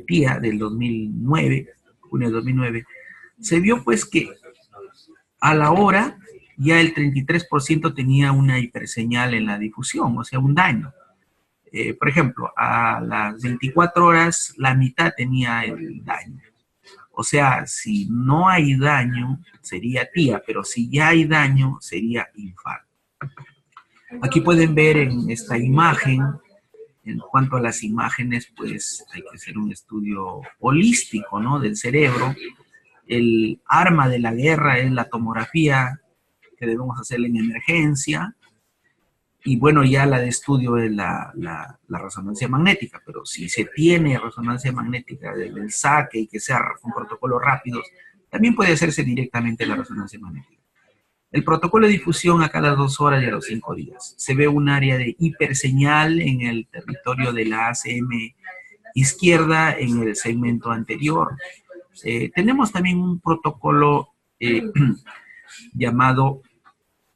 Speaker 2: TIA del 2009, junio de 2009, se vio pues que a la hora ya el 33% tenía una hiperseñal en la difusión, o sea, un daño. Por ejemplo, a las 24 horas la mitad tenía el daño. O sea, si no hay daño, sería TIA, pero si ya hay daño, sería infarto. Aquí pueden ver en esta imagen, en cuanto a las imágenes, pues hay que hacer un estudio holístico, ¿no?, del cerebro. El arma de la guerra es la tomografía, que debemos hacer en emergencia, y bueno, ya la de estudio es la resonancia magnética, pero si se tiene resonancia magnética del saque y que sea con protocolos rápidos, también puede hacerse directamente la resonancia magnética. El protocolo de difusión a cada 2 horas y a los 5 días. Se ve un área de hiperseñal en el territorio de la ACM izquierda en el segmento anterior. Tenemos también un protocolo llamado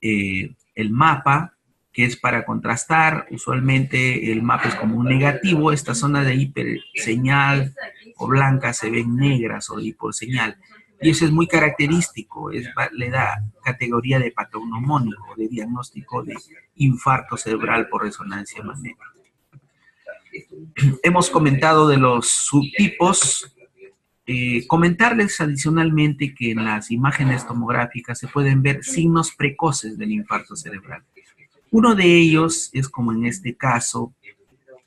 Speaker 2: el mapa, que es para contrastar. Usualmente el mapa es como un negativo. Esta zona de hiperseñal o blanca se ven negras o de hiperseñal. Y eso es muy característico, le da categoría de patognomónico, de diagnóstico de infarto cerebral por resonancia magnética. Hemos comentado de los subtipos. Comentarles adicionalmente que en las imágenes tomográficas se pueden ver signos precoces del infarto cerebral. Uno de ellos es, como en este caso,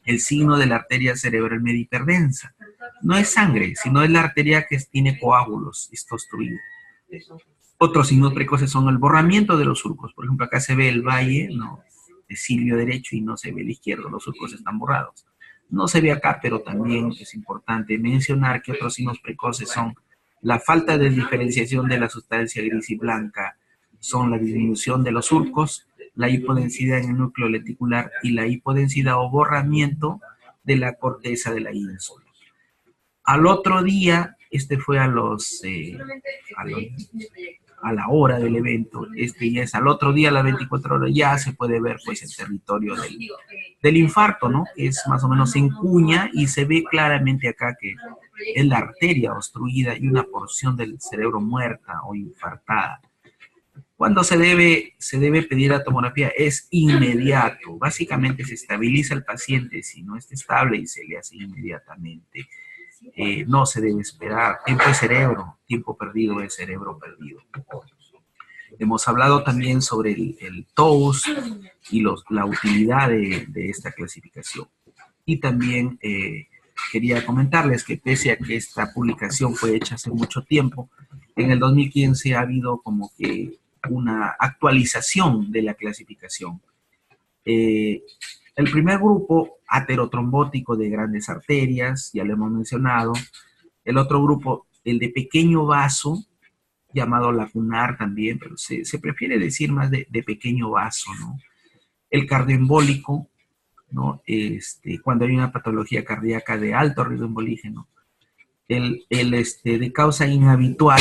Speaker 2: el signo de la arteria cerebral media hiperdensa. No es sangre, sino es la arteria que tiene coágulos, está obstruida. Otros signos precoces son el borramiento de los surcos. Por ejemplo, acá se ve el valle, ¿no?, de cilio derecho y no se ve el izquierdo, los surcos están borrados. No se ve acá, pero también es importante mencionar que otros signos precoces son la falta de diferenciación de la sustancia gris y blanca, son la disminución de los surcos, la hipodensidad en el núcleo lenticular y la hipodensidad o borramiento de la corteza de la ínsula. Al otro día, este fue a la hora del evento, ya es al otro día, a las 24 horas, ya se puede ver pues el territorio del infarto, ¿no? Es más o menos en cuña y se ve claramente acá que es la arteria obstruida y una porción del cerebro muerta o infartada. Cuando se debe pedir la tomografía es inmediato. Básicamente se estabiliza el paciente si no está estable y se le hace inmediatamente. No se debe esperar. Tiempo de cerebro, tiempo perdido es cerebro perdido. Hemos hablado también sobre el TOUS y la utilidad de esta clasificación. Y también quería comentarles que pese a que esta publicación fue hecha hace mucho tiempo, en el 2015 ha habido como que una actualización de la clasificación. El primer grupo, aterotrombótico de grandes arterias, ya lo hemos mencionado. El otro grupo, el de pequeño vaso, llamado lacunar también, pero se prefiere decir más de pequeño vaso, ¿no? El cardioembólico, ¿no? Cuando hay una patología cardíaca de alto riesgo embolígeno. El de causa inhabitual,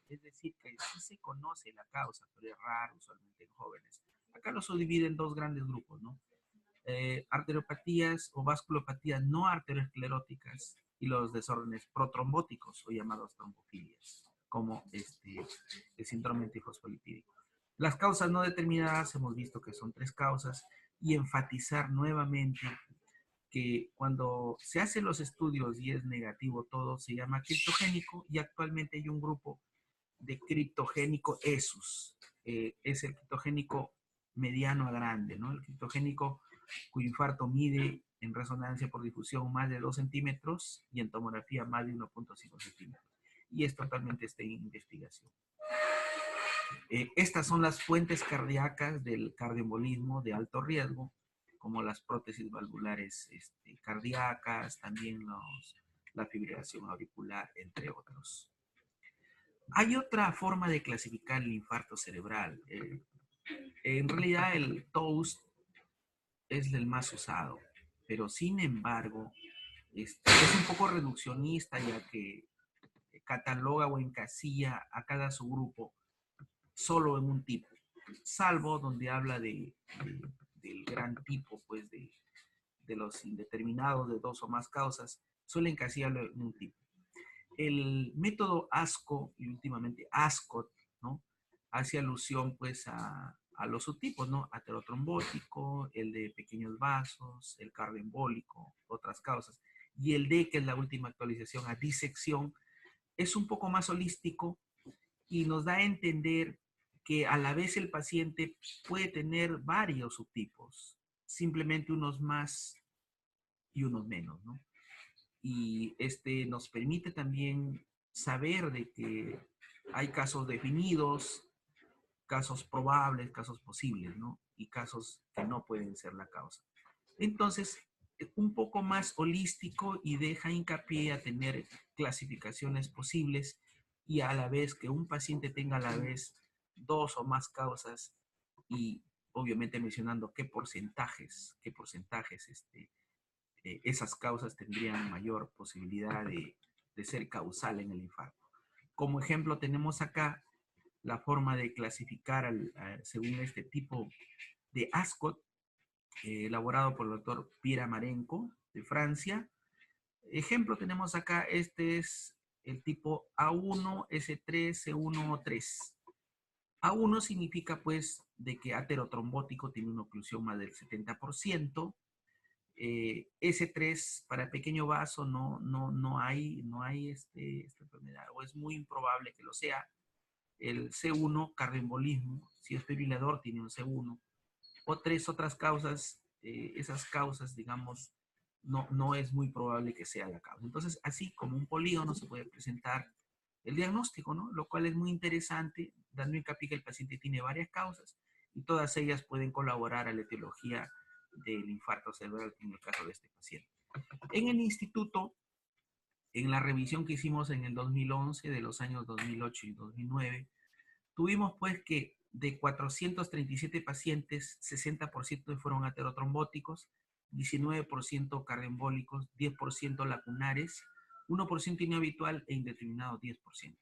Speaker 2: es decir, que sí se conoce la causa, pero es raro usualmente en jóvenes. Acá lo subdivide en dos grandes grupos, ¿no? Arteriopatías o vasculopatías no arterioscleróticas y los desórdenes protrombóticos o llamados trombofilias, como el síndrome antifosfolipídico. Las causas no determinadas hemos visto que son 3 causas y enfatizar nuevamente que cuando se hacen los estudios y es negativo todo, se llama criptogénico y actualmente hay un grupo de criptogénico ESUS. Es el criptogénico mediano a grande, ¿no? El criptogénico cuyo infarto mide en resonancia por difusión más de 2 centímetros y en tomografía más de 1.5 centímetros. Y es totalmente en investigación. Estas son las fuentes cardíacas del cardioembolismo de alto riesgo, como las prótesis valvulares cardíacas, también la fibrilación auricular, entre otros. Hay otra forma de clasificar el infarto cerebral. En realidad el TOUS es el más usado, pero sin embargo es un poco reduccionista, ya que cataloga o encasilla a cada subgrupo solo en un tipo, salvo donde habla del gran tipo, pues de los indeterminados de 2 o más causas, suele encasillarlo en un tipo. El método ASCO y últimamente ASCOT, ¿no?, hace alusión pues a los subtipos, ¿no? Aterotrombótico, el de pequeños vasos, el cardioembólico, otras causas. Y el D, que es la última actualización, a disección, es un poco más holístico y nos da a entender que a la vez el paciente puede tener varios subtipos, simplemente unos más y unos menos, ¿no? Y nos permite también saber de que hay casos definidos, casos probables, casos posibles, ¿no? Y casos que no pueden ser la causa. Entonces, un poco más holístico y deja hincapié a tener clasificaciones posibles y a la vez que un paciente tenga a la vez 2 o más causas y obviamente mencionando qué porcentajes esas causas tendrían mayor posibilidad de ser causal en el infarto. Como ejemplo tenemos acá la forma de clasificar según este tipo de ASCOT, elaborado por el doctor Pierre Marenco de Francia. Ejemplo tenemos acá, este es el tipo A1, S3, C1 o 3. A1 significa pues de que aterotrombótico tiene una oclusión más del 70%. S3 para pequeño vaso no hay esta enfermedad, o es muy improbable que lo sea. El C1, cardioembolismo, si es fibrilador tiene un C1. O 3 otras causas, esas causas, digamos, no es muy probable que sea la causa. Entonces, así como un polígono se puede presentar el diagnóstico, ¿no? Lo cual es muy interesante, dando hincapié que el paciente tiene varias causas y todas ellas pueden colaborar a la etiología del infarto cerebral en el caso de este paciente. En el instituto, en la revisión que hicimos en el 2011, de los años 2008 y 2009, tuvimos pues que de 437 pacientes, 60% fueron aterotrombóticos, 19% cardioembólicos, 10% lacunares, 1% inhabitual e indeterminado 10%.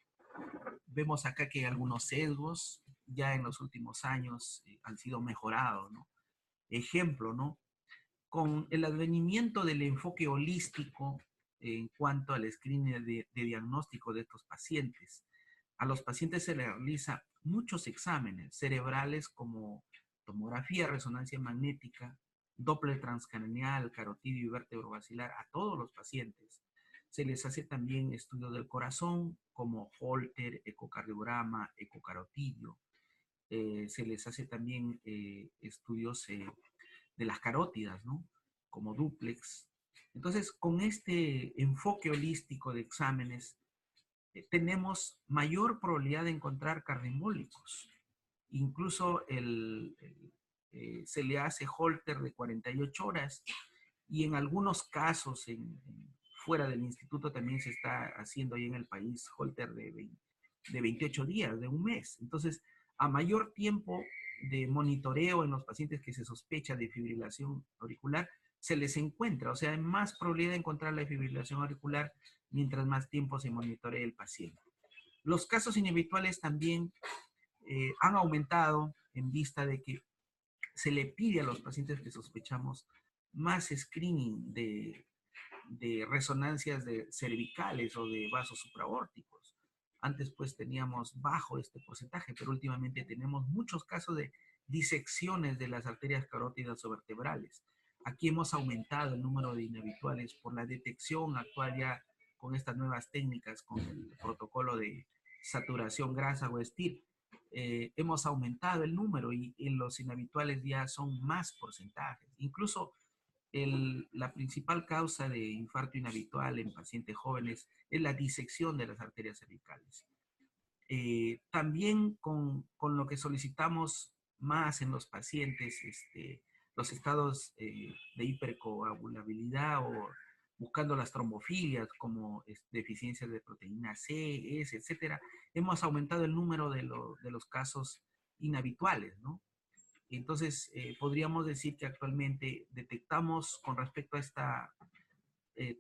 Speaker 2: Vemos acá que algunos sesgos ya en los últimos años han sido mejorados, ¿no? Ejemplo, ¿no? Con el advenimiento del enfoque holístico en cuanto al screening de diagnóstico de estos pacientes, a los pacientes se les realiza muchos exámenes cerebrales como tomografía, resonancia magnética, Doppler transcranial, carotidio y vértebro basilar a todos los pacientes. Se les hace también estudios del corazón como Holter, ecocardiograma, ecocarotidio. Se les hace también estudios de las carótidas, ¿no? Como duplex. Entonces, con este enfoque holístico de exámenes, tenemos mayor probabilidad de encontrar cardioembólicos. Incluso se le hace Holter de 48 horas y en algunos casos fuera del instituto también se está haciendo ahí en el país Holter de 28 días, de un mes. Entonces, a mayor tiempo de monitoreo en los pacientes que se sospecha de fibrilación auricular, se les encuentra, o sea, hay más probabilidad de encontrar la fibrilación auricular mientras más tiempo se monitoree el paciente. Los casos inhabituales también han aumentado en vista de que se le pide a los pacientes que sospechamos más screening de resonancias cervicales o de vasos supraórticos. Antes pues teníamos bajo este porcentaje, pero últimamente tenemos muchos casos de disecciones de las arterias carótidas o vertebrales. Aquí hemos aumentado el número de inhabituales por la detección actual ya con estas nuevas técnicas, con el protocolo de saturación grasa o STIR. Hemos aumentado el número y en los inhabituales ya son más porcentajes. Incluso la principal causa de infarto inhabitual en pacientes jóvenes es la disección de las arterias cervicales. También con lo que solicitamos más en los pacientes, los estados de hipercoagulabilidad o buscando las trombofilias como deficiencias de proteína C, S, etcétera, hemos aumentado el número de los casos inhabituales, ¿no? Entonces, podríamos decir que actualmente detectamos con respecto a esta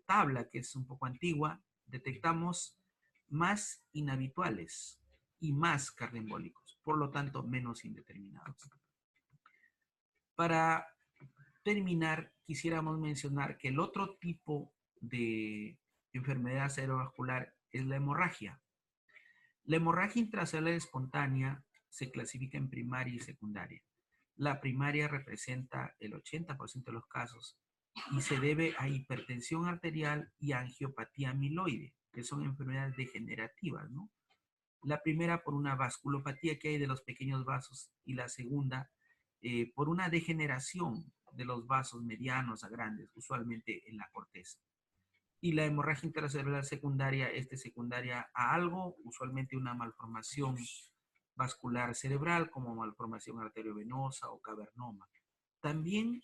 Speaker 2: tabla, que es un poco antigua, detectamos más inhabituales y más cardioembólicos, por lo tanto, menos indeterminados. Para terminar, quisiéramos mencionar que el otro tipo de enfermedad cerebrovascular es la hemorragia. La hemorragia intracelular espontánea se clasifica en primaria y secundaria. La primaria representa el 80% de los casos y se debe a hipertensión arterial y angiopatía amiloide, que son enfermedades degenerativas, ¿no? La primera por una vasculopatía que hay de los pequeños vasos y la segunda por una degeneración de los vasos medianos a grandes, usualmente en la corteza. Y la hemorragia intracelular secundaria, secundaria a algo, usualmente una malformación vascular cerebral como malformación arteriovenosa o cavernoma. También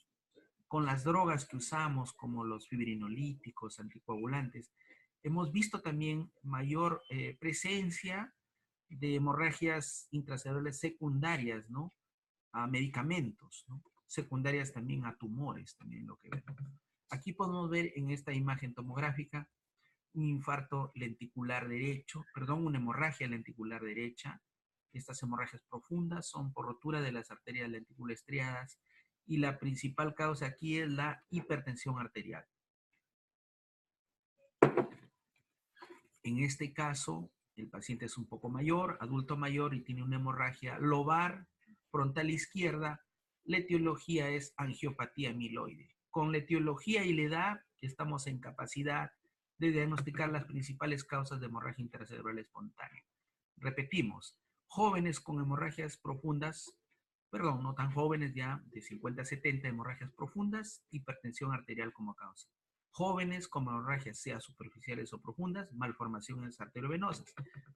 Speaker 2: con las drogas que usamos como los fibrinolíticos, anticoagulantes, hemos visto también mayor presencia de hemorragias intracerebrales secundarias, ¿no? A medicamentos, ¿no? Secundarias también a tumores, también lo que vemos. Aquí podemos ver en esta imagen tomográfica un infarto lenticular derecho, perdón, una hemorragia lenticular derecha. Estas hemorragias profundas son por rotura de las arterias lenticuloestriadas y la principal causa aquí es la hipertensión arterial. En este caso, el paciente es un poco mayor, adulto mayor, y tiene una hemorragia lobar frontal izquierda. La etiología es angiopatía amiloide. Con la etiología y la edad estamos en capacidad de diagnosticar las principales causas de hemorragia intracerebral espontánea. Repetimos, jóvenes con hemorragias profundas, perdón, no tan jóvenes ya, de 50 a 70, hemorragias profundas, hipertensión arterial como causa. Jóvenes con hemorragias, sea superficiales o profundas, malformaciones arteriovenosas.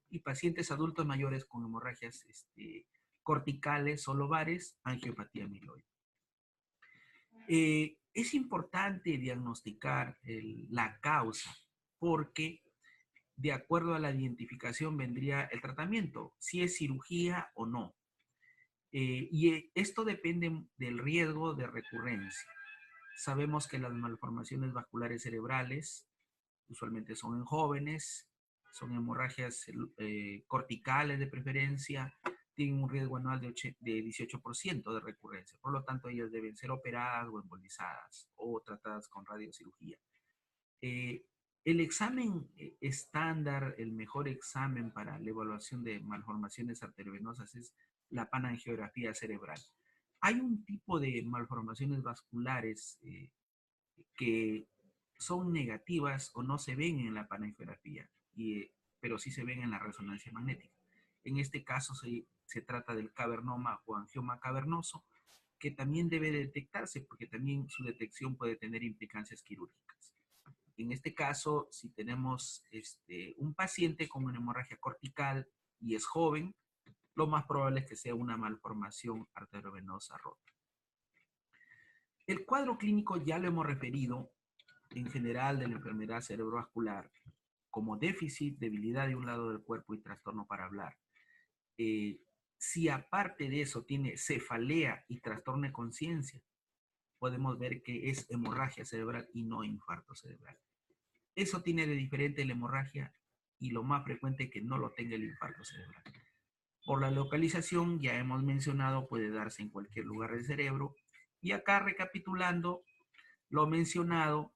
Speaker 2: Y pacientes adultos mayores con hemorragias corticales o lobares, angiopatía amiloide. Es importante diagnosticar la causa porque de acuerdo a la identificación vendría el tratamiento, si es cirugía o no. Y esto depende del riesgo de recurrencia. Sabemos que las malformaciones vasculares cerebrales usualmente son en jóvenes, son hemorragias corticales de preferencia, tienen un riesgo anual de 18% de recurrencia. Por lo tanto, ellas deben ser operadas o embolizadas o tratadas con radiocirugía. El examen estándar, el mejor examen para la evaluación de malformaciones arteriovenosas es la panangiografía cerebral. Hay un tipo de malformaciones vasculares que son negativas o no se ven en la panangiografía, pero sí se ven en la resonancia magnética. En este caso se trata del cavernoma o angioma cavernoso, que también debe detectarse porque también su detección puede tener implicancias quirúrgicas. En este caso, si tenemos un paciente con una hemorragia cortical y es joven, lo más probable es que sea una malformación arteriovenosa rota. El cuadro clínico ya lo hemos referido en general de la enfermedad cerebrovascular como déficit, debilidad de un lado del cuerpo y trastorno para hablar. Si aparte de eso tiene cefalea y trastorno de conciencia, podemos ver que es hemorragia cerebral y no infarto cerebral. Eso tiene de diferente la hemorragia y lo más frecuente es que no lo tenga el infarto cerebral. Por la localización, ya hemos mencionado, puede darse en cualquier lugar del cerebro. Y acá recapitulando lo mencionado,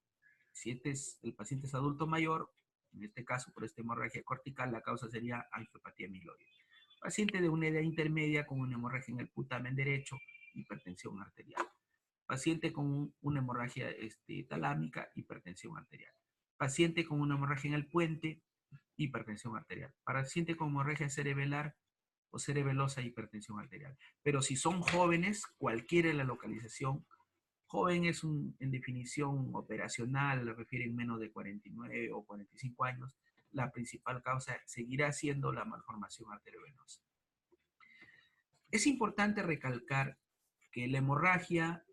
Speaker 2: si el paciente es adulto mayor, en este caso por esta hemorragia cortical, la causa sería angiopatía amiloide. Paciente de una edad intermedia con una hemorragia en el putamen derecho, hipertensión arterial. Paciente con una hemorragia talámica, hipertensión arterial. Paciente con una hemorragia en el puente, hipertensión arterial. Paciente con hemorragia cerebelar o cerebelosa, hipertensión arterial. Pero si son jóvenes, cualquiera de la localización, joven es en definición operacional, refieren menos de 49 o 45 años, la principal causa seguirá siendo la malformación arteriovenosa. Es importante recalcar que la hemorragia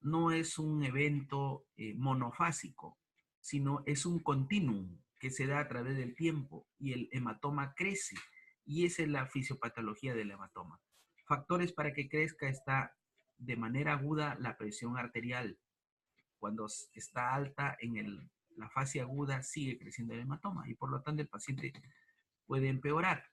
Speaker 2: no es un evento monofásico, sino es un continuum que se da a través del tiempo y el hematoma crece y esa es la fisiopatología del hematoma. Factores para que crezca está de manera aguda la presión arterial. Cuando está alta en la fase aguda sigue creciendo el hematoma y por lo tanto el paciente puede empeorar.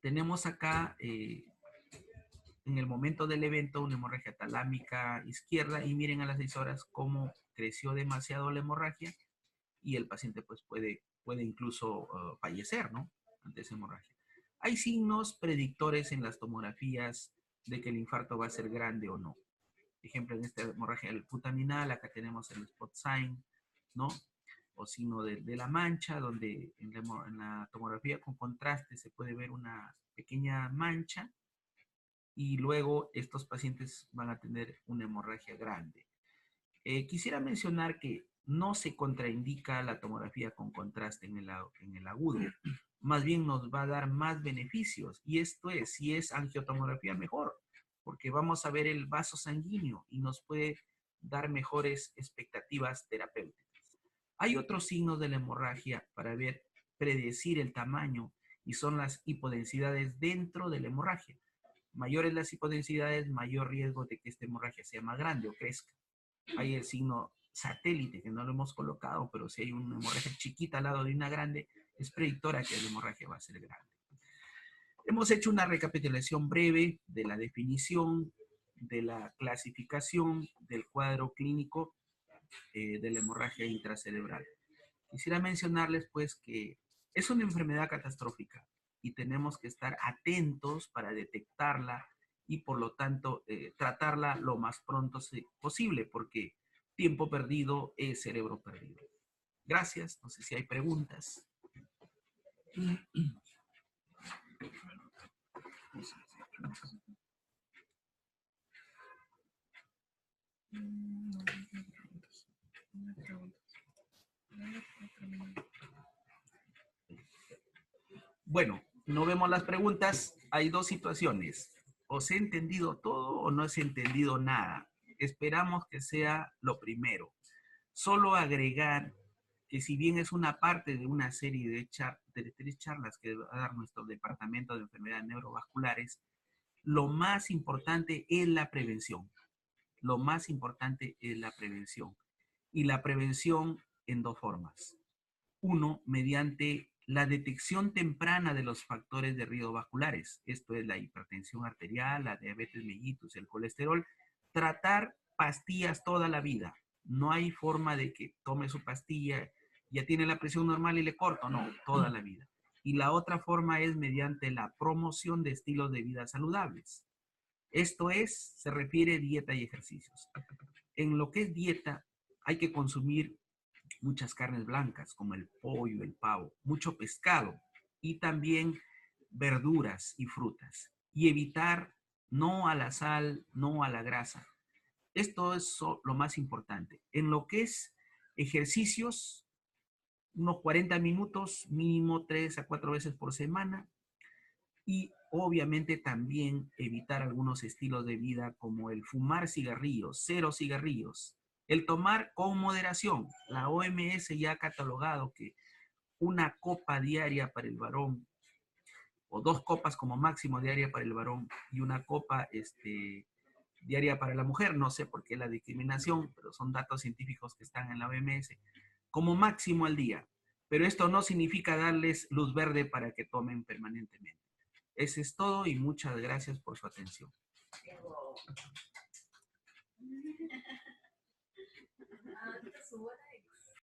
Speaker 2: Tenemos acá en el momento del evento una hemorragia talámica izquierda y miren a las 6 horas cómo creció demasiado la hemorragia y el paciente pues puede incluso fallecer, ¿no? Ante esa hemorragia. Hay signos predictores en las tomografías de que el infarto va a ser grande o no. Por ejemplo, en esta hemorragia del putaminal, acá tenemos el spot sign, ¿no? O signo de la mancha, donde en la tomografía con contraste se puede ver una pequeña mancha y luego estos pacientes van a tener una hemorragia grande. Quisiera mencionar que no se contraindica la tomografía con contraste en el agudo, más bien nos va a dar más beneficios y esto es, si es angiotomografía mejor, porque vamos a ver el vaso sanguíneo y nos puede dar mejores expectativas terapéuticas. Hay otros signos de la hemorragia para predecir el tamaño y son las hipodensidades dentro de la hemorragia. Mayores las hipodensidades, mayor riesgo de que esta hemorragia sea más grande o crezca. Hay el signo satélite, que no lo hemos colocado, pero si hay una hemorragia chiquita al lado de una grande, es predictora que la hemorragia va a ser grande. Hemos hecho una recapitulación breve de la definición, de la clasificación del cuadro clínico de la hemorragia intracerebral. Quisiera mencionarles pues que es una enfermedad catastrófica y tenemos que estar atentos para detectarla y por lo tanto tratarla lo más pronto posible, porque tiempo perdido es cerebro perdido. Gracias, no sé si hay preguntas. Bueno, no vemos las preguntas. Hay dos situaciones. ¿Os he entendido todo o no os he entendido nada? Esperamos que sea lo primero. Solo agregar que si bien es una parte de una serie de 3 charlas que va a dar nuestro departamento de enfermedades neurovasculares, lo más importante es la prevención. Lo más importante es la prevención. Y la prevención en dos formas. Uno, mediante la detección temprana de los factores de riesgo vasculares. Esto es la hipertensión arterial, la diabetes mellitus, el colesterol. Tratar pastillas toda la vida. No hay forma de que tome su pastilla, ya tiene la presión normal y le corto. No, toda la vida. Y la otra forma es mediante la promoción de estilos de vida saludables. Esto es, se refiere a dieta y ejercicios. En lo que es dieta, hay que consumir muchas carnes blancas, como el pollo, el pavo, mucho pescado y también verduras y frutas. Y evitar no a la sal, no a la grasa. Esto es lo más importante. En lo que es ejercicios, unos 40 minutos, mínimo 3 a 4 veces por semana. Y obviamente también evitar algunos estilos de vida como el fumar cigarrillos, 0 cigarrillos, el tomar con moderación. La OMS ya ha catalogado que una copa diaria para el varón, o 2 copas como máximo diaria para el varón, y una copa diaria para la mujer, no sé por qué la discriminación, pero son datos científicos que están en la OMS, como máximo al día. Pero esto no significa darles luz verde para que tomen permanentemente. Eso es todo y muchas gracias por su atención.